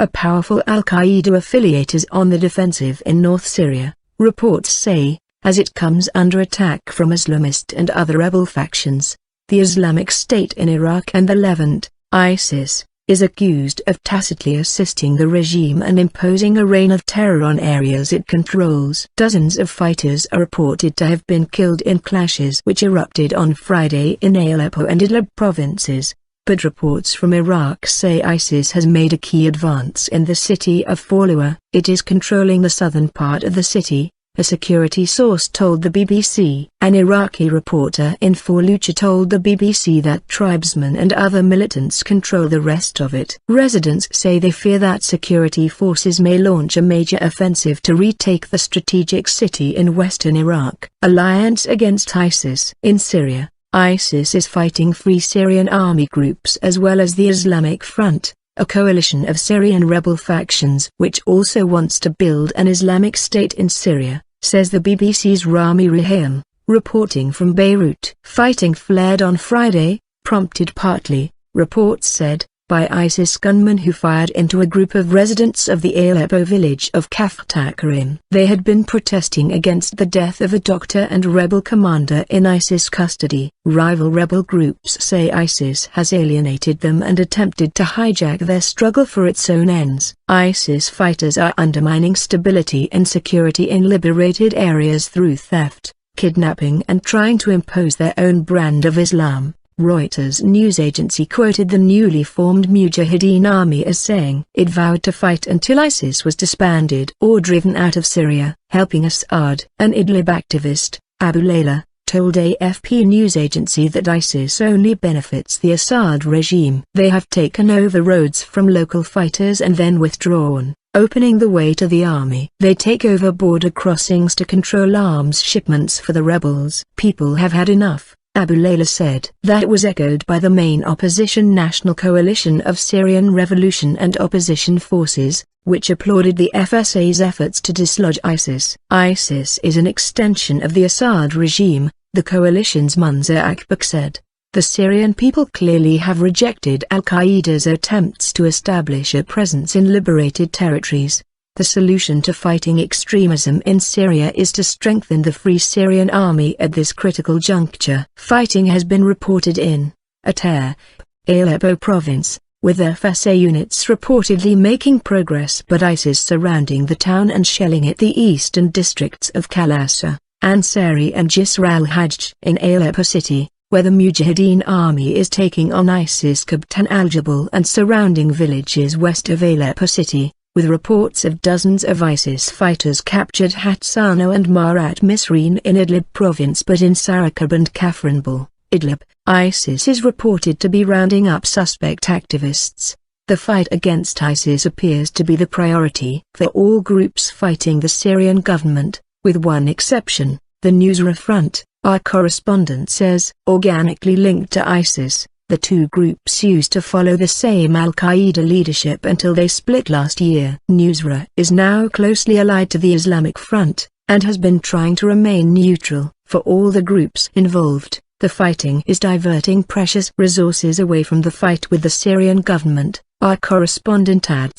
A powerful al-Qaeda affiliate is on the defensive in North Syria, reports say, as it comes under attack from Islamist and other rebel factions. The Islamic State in Iraq and the Levant, ISIS, is accused of tacitly assisting the regime and imposing a reign of terror on areas it controls. Dozens of fighters are reported to have been killed in clashes which erupted on Friday in Aleppo and Idlib provinces, but reports from Iraq say ISIS has made a key advance in the city of Fallujah. It is controlling the southern part of the city, a security source told the BBC. An Iraqi reporter in Fallujah told the BBC that tribesmen and other militants control the rest of it. Residents say they fear that security forces may launch a major offensive to retake the strategic city in western Iraq. Alliance against ISIS. In Syria, ISIS is fighting Free Syrian Army groups as well as the Islamic Front, a coalition of Syrian rebel factions which also wants to build an Islamic State in Syria, says the BBC's Rami Rahim, reporting from Beirut. Fighting flared on Friday, prompted partly, reports said, by ISIS gunmen who fired into a group of residents of the Aleppo village of Kaftakarim. They had been protesting against the death of a doctor and rebel commander in ISIS custody. Rival rebel groups say ISIS has alienated them and attempted to hijack their struggle for its own ends. ISIS fighters are undermining stability and security in liberated areas through theft, kidnapping and trying to impose their own brand of Islam. Reuters news agency quoted the newly formed Mujahideen army as saying it vowed to fight until ISIS was disbanded or driven out of Syria. Helping Assad. An Idlib activist, Abu Layla, told AFP news agency that ISIS only benefits the Assad regime. They have taken over roads from local fighters and then withdrawn, opening the way to the army. They take over border crossings to control arms shipments for the rebels. People have had enough, Abu Layla said. That was echoed by the main opposition National Coalition of Syrian Revolution and Opposition Forces, which applauded the FSA's efforts to dislodge ISIS. ISIS is an extension of the Assad regime, the coalition's Munzir Akbak said. The Syrian people clearly have rejected al-Qaeda's attempts to establish a presence in liberated territories. The solution to fighting extremism in Syria is to strengthen the Free Syrian Army at this critical juncture. Fighting has been reported in Aleppo province, with FSA units reportedly making progress but ISIS surrounding the town and shelling at the eastern districts of Kalasa, Ansari and Jisr al-Hajj. In Aleppo city, where the Mujahideen army is taking on ISIS Kabtan al-Jabal and surrounding villages west of Aleppo city, with reports of dozens of ISIS fighters captured Hatsano and Marat Misreen in Idlib province. But in Sarakab and Kafranbal, Idlib, ISIS is reported to be rounding up suspect activists. The fight against ISIS appears to be the priority for all groups fighting the Syrian government, with one exception, the Nusra Front, our correspondent says. Organically linked to ISIS, the two groups used to follow the same al-Qaeda leadership until they split last year. Nusra is now closely allied to the Islamic Front, and has been trying to remain neutral. For all the groups involved, the fighting is diverting precious resources away from the fight with the Syrian government, our correspondent adds.